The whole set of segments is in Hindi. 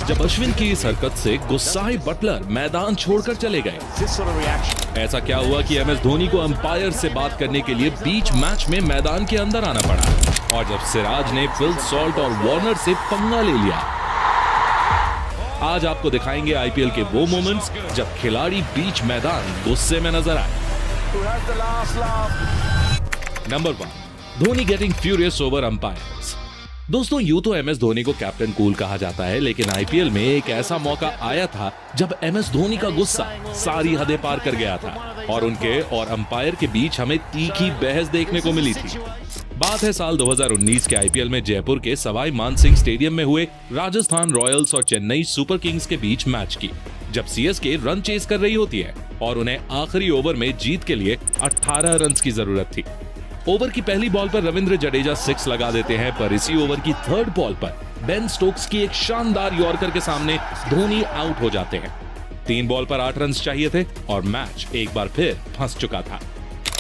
जब अश्विन की इस हरकत से गुस्साए बटलर मैदान छोड़कर चले गए। ऐसा क्या हुआ कि एमएस धोनी को अंपायर से बात करने के लिए बीच मैच में मैदान के अंदर आना पड़ा, और जब सिराज ने फिल सॉल्ट और वार्नर से पंगा ले लिया। आज आपको दिखाएंगे आईपीएल के वो मोमेंट्स जब खिलाड़ी बीच मैदान गुस्से में नजर आए। Number 1, Dhoni getting furious over umpires. दोस्तों, यूं तो एमएस धोनी को कैप्टन कूल कहा जाता है, लेकिन आईपीएल में एक ऐसा मौका आया था जब एमएस धोनी का गुस्सा सारी हदें पार कर गया था और उनके और अंपायर के बीच हमें तीखी बहस देखने को मिली थी। बात है साल 2019 के आईपीएल में जयपुर के सवाई मानसिंह स्टेडियम में हुए राजस्थान रॉयल्स और चेन्नई सुपर किंग्स के बीच मैच की, जब सीएसके रन चेस कर रही होती है और उन्हें आखिरी ओवर में जीत के लिए 18 रन की जरूरत थी। ओवर की पहली बॉल पर रविंद्र जडेजा 6 लगा देते हैं, पर इसी ओवर की थर्ड बॉल पर बेन स्टोक्स की एक शानदार यॉर्कर के सामने धोनी आउट हो जाते हैं। 3 बॉल पर 8 रन चाहिए थे और मैच एक बार फिर फंस चुका था।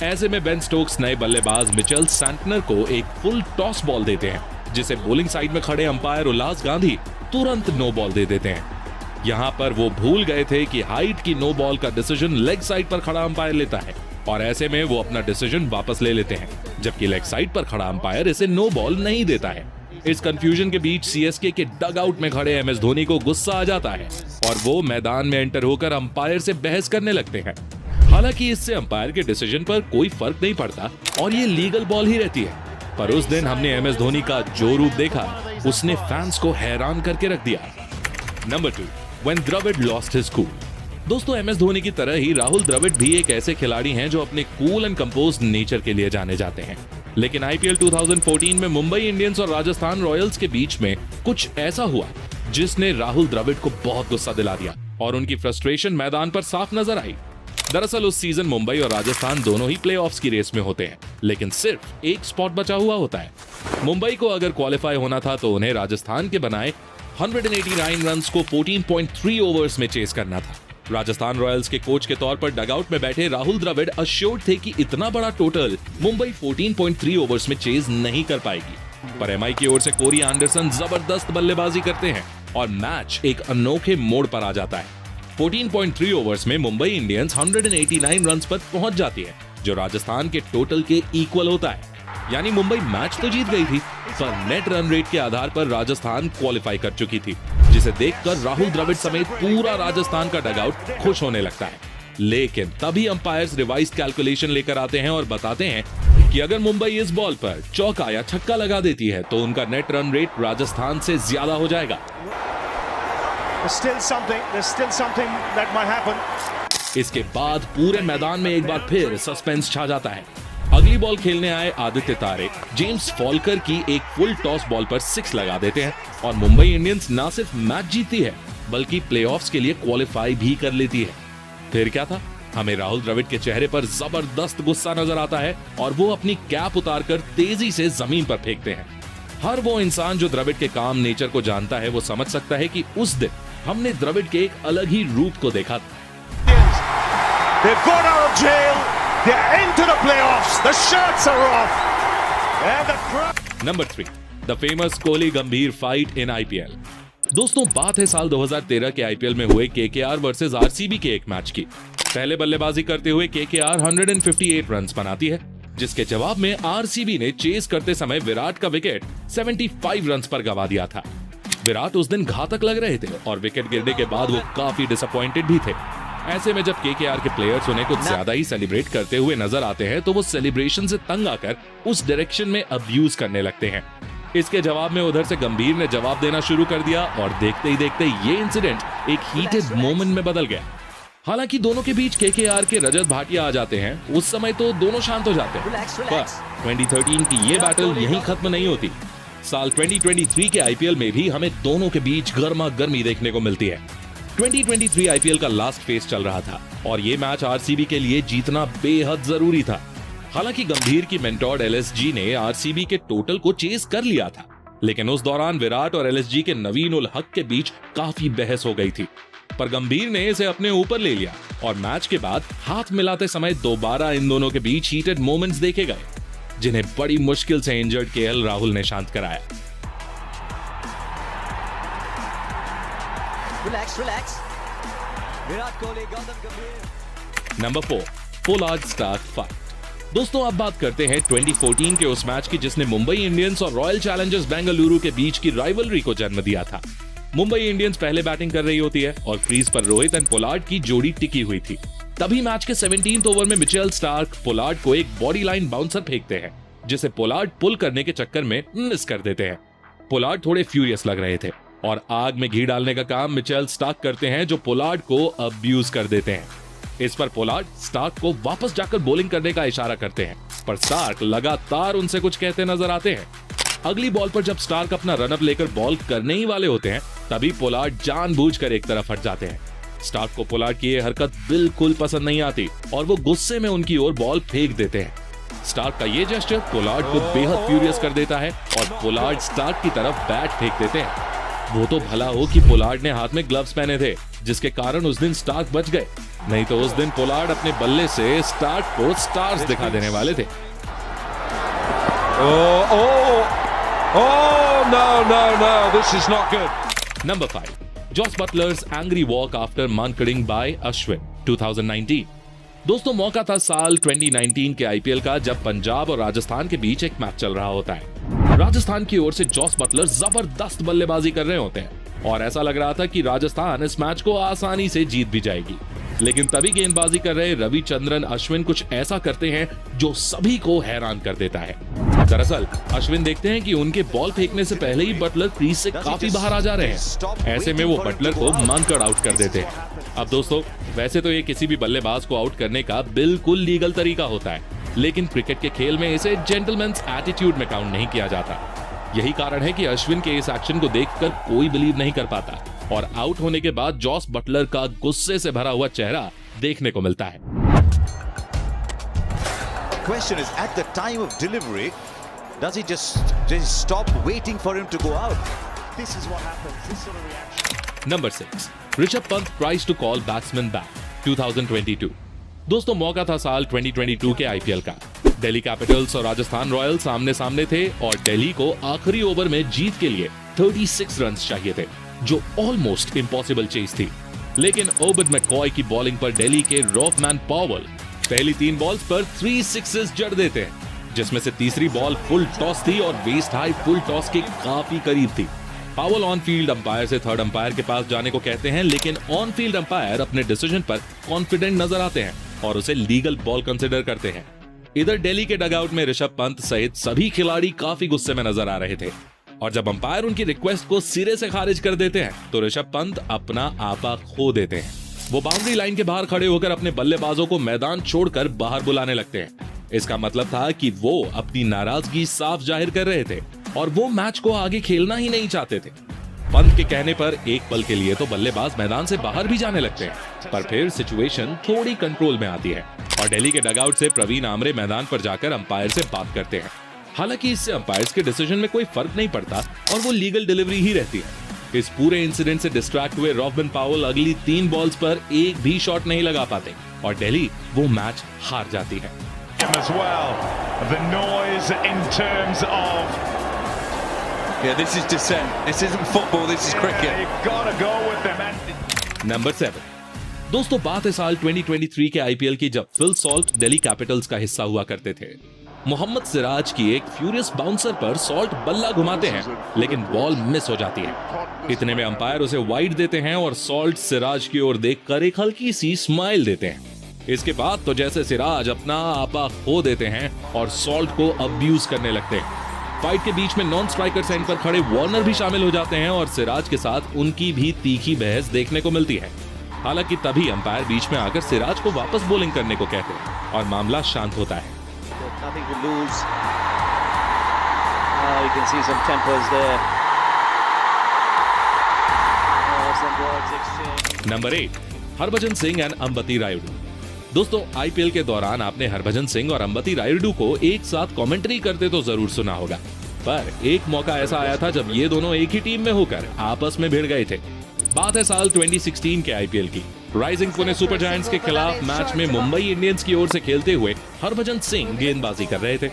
ऐसे में बेन स्टोक्स नए बल्लेबाज मिचेल सैंटनर को एक फुल टॉस बॉल देते हैं, जिसे बॉलिंग साइड में खड़े अंपायर उल्लास गांधी तुरंत नो बॉल दे देते हैं। यहां पर वो भूल गए थे कि हाइट की नो बॉल का डिसीजन लेग साइड पर खड़ा अंपायर लेता है, और ऐसे में वो अपना डिसीजन वापस ले लेते हैं, जबकि लेग साइड पर खड़ा अंपायर इसे नो बॉल नहीं देता है। इस कंफ्यूजन के बीच सीएसके के डग आउट में खड़े एमएस धोनी को गुस्सा आ जाता है और वो मैदान में एंटर होकर अंपायर से बहस करने लगते हैं। हालांकि इससे अंपायर के डिसीजन पर कोई फर्क नहीं पड़ता और ये लीगल बॉल ही रहती है, पर उस दिन हमने एमएस धोनी का जो रूप देखा उसने फैंस को हैरान करके रख दिया। Number 2, when Dravid lost his cool. दोस्तों, एमएस धोनी की तरह ही राहुल द्रविड़ भी एक ऐसे खिलाड़ी हैं जो अपने कूल एंड कंपोज्ड नेचर के लिए जाने जाते हैं। लेकिन आईपीएल 2014 में मुंबई इंडियंस और राजस्थान रॉयल्स के बीच में कुछ ऐसा हुआ जिसने राहुल द्रविड़ को बहुत गुस्सा दिला दिया और उनकी फ्रस्ट्रेशन मैदान पर साफ नजर आई। दरअसल उस सीजन मुंबई और राजस्थान दोनों ही प्लेऑफ्स की रेस में होते हैं, लेकिन सिर्फ एक स्पॉट बचा हुआ होता है। मुंबई को अगर क्वालिफाई होना था तो उन्हें राजस्थान के बनाए 189 रन्स को 14.3 ओवर्स में चेस करना था। राजस्थान रॉयल्स के कोच के तौर पर डगआउट में बैठे राहुल द्रविड़ अश्योर्ड थे कि इतना बड़ा टोटल मुंबई 14.3 ओवर्स में चेज नहीं कर पाएगी, पर एमआई की ओर से कोरी एंडरसन जबरदस्त बल्लेबाजी करते हैं और मैच एक अनोखे मोड़ पर आ जाता है। 14.3 ओवर्स में मुंबई इंडियंस 189 रन्स पर पहुंच जाती है, जो राजस्थान के टोटल के इक्वल होता है। यानी मुंबई मैच तो जीत गई थी, पर नेट रन रेट के आधार पर राजस्थान क्वालिफाई कर चुकी थी, जिसे देखकर राहुल द्रविड़ समेत पूरा राजस्थान का डगआउट खुश होने लगता है। लेकिन तभी अंपायर्स रिवाइज्ड कैलकुलेशन लेकर आते हैं और बताते हैं कि अगर मुंबई इस बॉल पर चौका या छक्का लगा देती है तो उनका नेट रन रेट राजस्थान से ज्यादा हो जाएगा। इसके बाद पूरे मैदान में एक बार फिर सस्पेंस छा जाता है। अगली बॉल खेलने आए आदित्य तारे जेम्स फॉल्कर की एक फुल टॉस बॉल पर 6 लगा देते हैं और मुंबई इंडियंस न सिर्फ मैच जीतती है बल्कि प्लेऑफ्स के लिए क्वालिफाई भी कर लेती है। फिर क्या था, हमें राहुल द्रविड़ के चेहरे पर जबरदस्त गुस्सा नजर आता है और वो अपनी कैप उतारकर तेजी से जमीन पर फेंकते हैं। हर वो इंसान जो द्रविड़ के काम नेचर को जानता है वो समझ सकता है कि उस दिन हमने द्रविड़ के एक अलग ही रूप को देखा था। नंबर 3, द फेमस कोहली गंभीर फाइट इन आईपीएल। दोस्तों, बात है साल 2013 के आईपीएल में हुए केकेआर वर्सेस आरसीबी के एक मैच की। पहले बल्लेबाजी करते हुए केकेआर 158 रन्स बनाती है, जिसके जवाब में आरसीबी ने चेस करते समय विराट का विकेट 75 रन्स पर गंवा दिया था। विराट उस दिन घातक लग रहे थे और विकेट गिरने के बाद वो काफी डिसअपॉइंटेड भी थे। ऐसे में जब केकेआर के प्लेयर्स उन्हें कुछ ज्यादा ही सेलिब्रेट करते हुए नजर आते हैं तो वो सेलिब्रेशन से तंग आकर उस डायरेक्शन में अब्यूज करने लगते हैं। इसके जवाब में उधर से गंभीर ने जवाब देना शुरू कर दिया और देखते ही देखते ये इंसिडेंट एक हीटेड मोमेंट में बदल गया। हालांकि दोनों के बीच केकेआर के रजत भाटिया आ जाते हैं। उस समय तो दोनों शांत हो जाते हैं, पर 2013 की ये बैटल यहीं खत्म नहीं होती। साल 2023 के आईपीएल में भी हमें दोनों के बीच गर्मा गर्मी देखने को मिलती है। 2023 आईपीएल का लास्ट फेज चल रहा था और ये मैच आरसीबी के लिए जीतना बेहद जरूरी था। हालांकि गंभीर की मेंटोर्ड एलएसजी ने आरसीबी के टोटल को चेस कर लिया था, लेकिन उस दौरान विराट और एलएसजी के नवीन उल हक के बीच काफी बहस हो गई थी, पर गंभीर ने इसे अपने ऊपर ले लिया और मैच के बाद हाथ मिलाते समय दोबारा इन दोनों के बीच हीटेड मोमेंट्स देखे गए, जिन्हें बड़ी मुश्किल से इंजर्ड केएल राहुल ने शांत कराया। Number 4, Pollard Starc fight. दोस्तों अब बात करते हैं 2014 के उस मैच की जिसने मुंबई इंडियंस और रॉयल चैलेंजर्स बेंगलुरु के बीच की राइवलरी को जन्म दिया था। मुंबई इंडियंस पहले बैटिंग कर रही होती है और क्रीज पर रोहित एंड पोलार्ड की जोड़ी टिकी हुई थी। तभी मैच के 17th ओवर में मिचेल स्टार्क पोलार्ड को एक बॉडी लाइन बाउंसर फेंकते हैं, जिसे पोलार्ड पुल करने के चक्कर में मिस कर देते हैं। पोलार्ड थोड़े फ्यूरियस लग रहे थे और आग में घी डालने का काम मिचेल स्टार्क करते हैं, जो पोलार्ड को अब्यूज कर देते हैं। इस पर पोलार्ड स्टार्क को वापस जाकर बॉलिंग करने का इशारा करते हैं, पर स्टार्क लगातार उनसे कुछ कहते नजर आते हैं। अगली बॉल पर जब स्टार्क अपना रनअप लेकर बॉल करने ही वाले होते हैं, तभी पोलार्ड जानबूझकर एक तरफ हट जाते हैं। स्टार्क को पोलार्ड की ये हरकत बिल्कुल पसंद नहीं आती और वो गुस्से में उनकी ओर बॉल फेंक देते हैं। स्टार्क का ये जेस्चर पोलार्ड को बेहद फ्यूरियस कर देता है और पोलार्ड स्टार्क की तरफ बैट फेंक देते हैं। वो तो भला हो कि पोलार्ड ने हाथ में ग्लव्स पहने थे, जिसके कारण उस दिन स्टार्क बच गए, नहीं तो उस दिन पोलार्ड अपने बल्ले से स्टार्क को स्टार्स दिखा देने वाले थे। No, this is not good. Number 5, Jos Buttler's angry walk after Mankading by Ashwin 2019। दोस्तों मौका था साल 2019 के आईपीएल का, जब पंजाब और राजस्थान के बीच एक मैच चल रहा होता है। राजस्थान की ओर से जॉस बटलर जबरदस्त बल्लेबाजी कर रहे होते हैं और ऐसा लग रहा था कि राजस्थान इस मैच को आसानी से जीत भी जाएगी, लेकिन तभी गेंदबाजी कर रहे रविचंद्रन अश्विन कुछ ऐसा करते हैं जो सभी को हैरान कर देता है। दरअसल अश्विन देखते हैं कि उनके बॉल फेंकने से पहले ही बटलर क्रीज से काफी बाहर आ जा रहे हैं। ऐसे में वो बटलर को मानकर आउट कर देते हैं। अब दोस्तों वैसे तो ये किसी भी बल्लेबाज को आउट करने का बिल्कुल लीगल तरीका होता है, लेकिन क्रिकेट के खेल में इसे जेंटलमैन्स एटीट्यूड में काउंट नहीं किया जाता। यही कारण है कि अश्विन के इस एक्शन को देखकर कोई बिलीव नहीं कर पाता और आउट होने के बाद जॉस बटलर का गुस्से से भरा हुआ चेहरा देखने को मिलता है। Question is, at the time of delivery, does he just stop waiting for him to go out? This is what happens. This sort of reaction. Number 6, Rishabh Pant tries to call batsman back 2022। दोस्तों मौका था साल 2022 के आईपीएल का। दिल्ली कैपिटल्स और राजस्थान रॉयल्स आमने सामने थे और दिल्ली को आखिरी ओवर में जीत के लिए 36 रन चाहिए थे, जो ऑलमोस्ट इम्पॉसिबल चेज थी। लेकिन ओबड मैकॉय की बॉलिंग पर दिल्ली के रॉफमैन पॉवेल पहली 3 बॉल्स पर 3 सिक्सेस जड़ देते हैं, जिसमें से तीसरी बॉल फुल टॉस थी और वेस्ट हाई फुल टॉस के काफी करीब थी। पावल ऑन फील्ड अंपायर से थर्ड अंपायर के पास जाने को कहते हैं, लेकिन ऑन फील्ड अंपायर अपने डिसीजन पर कॉन्फिडेंट नजर आते हैं और उसे लीगल बॉल कंसिडर करते हैं। इधर दिल्ली के डगआउट में ऋषभ पंत सहित सभी खिलाड़ी काफी गुस्से में नजर आ रहे थे और जब अंपायर उनकी रिक्वेस्ट को सिरे से खारिज कर देते हैं तो ऋषभ पंत अपना आपा खो देते हैं। वो बाउंड्री लाइन के बाहर खड़े होकर अपने बल्लेबाजों को मैदान छोड़कर बाहर बुलाने लगते हैं। इसका मतलब था कि वो अपनी नाराजगी साफ जाहिर कर रहे थे और वो मैच को आगे खेलना ही नहीं चाहते थे। पंत के कहने पर एक पल के लिए तो बल्लेबाज मैदान से बाहर भी जाने लगते हैं, पर फिर सिचुएशन थोड़ी कंट्रोल में आती है और दिल्ली के डगआउट से प्रवीण आमरे मैदान पर जाकर अंपायर से बात करते हैं। हालांकि इससे अंपायर्स के डिसीजन में कोई फर्क नहीं पड़ता और वो लीगल डिलीवरी ही रहती है। इस पूरे इंसिडेंट से डिस्ट्रैक्ट हुए रॉफमैन पावेल अगली 3 बॉल्स पर एक भी शॉट नहीं लगा पाते और दिल्ली वो मैच हार जाती है। As well, the noise in terms of This is dissent. This isn't football. This is cricket. You've got to go with them. Number 7, दोस्तों बात है साल 2023 के आईपीएल की, जब फिल सॉल्ट दिल्ली कैपिटल्स का हिस्सा हुआ करते थे। मोहम्मद सिराज की एक फ्यूरियस बाउंसर पर सॉल्ट बल्ला घुमाते हैं, लेकिन बॉल मिस हो जाती है। इतने में अंपायर उसे वाइड देते हैं और सॉल्ट सिराज की ओर देखकर एक हल्की सी स्माइल देते हैं। इसके बाद तो जैसे सिराज अपना आपा खो देते हैं और सॉल्ट को अब्यूज करने लगते हैं। फाइट के बीच में नॉन स्ट्राइकर एंड पर खड़े वार्नर भी शामिल हो जाते हैं और सिराज के साथ उनकी भी तीखी बहस देखने को मिलती है। हालांकि तभी अंपायर बीच में आकर सिराज को वापस बॉलिंग करने को कहते हैं और मामला शांत होता है। Number 8, Harbhajan Singh and Ambati Rayudu. दोस्तों आईपीएल के दौरान आपने हरभजन सिंह और अंबती रायुडू को एक साथ कमेंट्री करते तो जरूर सुना होगा, पर एक मौका ऐसा आया था जब ये दोनों एक ही टीम में होकर आपस में भिड़ गए थे। बात है साल 2016 के आईपीएल की। राइजिंग पुणे सुपर जायंट्स के खिलाफ मैच में मुंबई इंडियंस की ओर से खेलते हुए हरभजन सिंह गेंदबाजी कर रहे थे।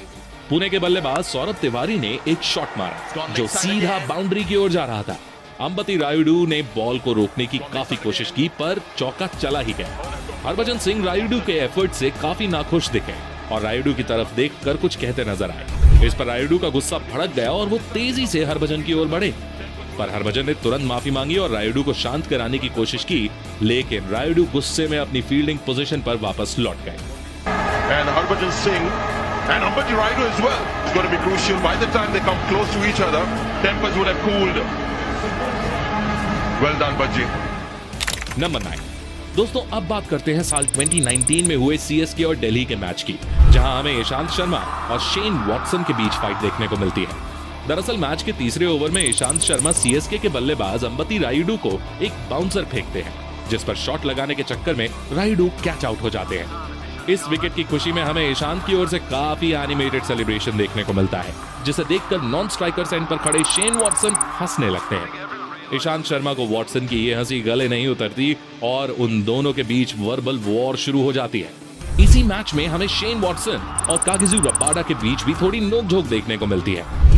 पुणे के बल्लेबाज सौरभ तिवारी ने एक शॉट मारा जो सीधा बाउंड्री की ओर जा रहा था। अंबती रायुडू ने बॉल को रोकने की काफी कोशिश की पर चौका चला ही गया। हरभजन सिंह रायुडू के एफर्ट से काफी नाखुश दिखे और रायुडू की तरफ देखकर कुछ कहते नजर आए। इस पर रायुडू का गुस्सा भड़क गया और वो तेजी से हरभजन की ओर बढ़े, पर हरभजन ने तुरंत माफी मांगी और रायुडू को शांत कराने की कोशिश की, लेकिन रायुडू गुस्से में अपनी फील्डिंग पोजीशन पर वापस लौट गए। And Harbhajan Singh and Ambati Rayudu as well. It's going to be crucial. By the time they come close to each other, tempers would have cooled. Well done, Bajji. Number 9। दोस्तों अब बात करते हैं साल 2019 में हुए सीएसके और दिल्ली के मैच की, जहां हमें ईशांत शर्मा और शेन वॉटसन के बीच फाइट देखने को मिलती है। दरअसल मैच के तीसरे ओवर में ईशांत शर्मा सीएसके के बल्लेबाज अंबती रायुडू को एक बाउंसर फेंकते हैं, जिस पर शॉट लगाने के चक्कर में रायुडू कैच आउट हो जाते हैं। इस विकेट की खुशी में हमें ईशांत की ओर से काफी एनिमेटेड सेलिब्रेशन देखने को मिलता है, जिसे देखकर नॉन स्ट्राइकर एंड पर खड़े शेन वॉटसन हंसने लगते हैं। ईशांत शर्मा को वॉटसन की ये हंसी गले नहीं उतरती और उन दोनों के बीच वर्बल वॉर शुरू हो जाती है। इसी मैच में हमें शेन वॉटसन और कागिजू रबाडा के बीच भी थोड़ी नोकझोंक देखने को मिलती है।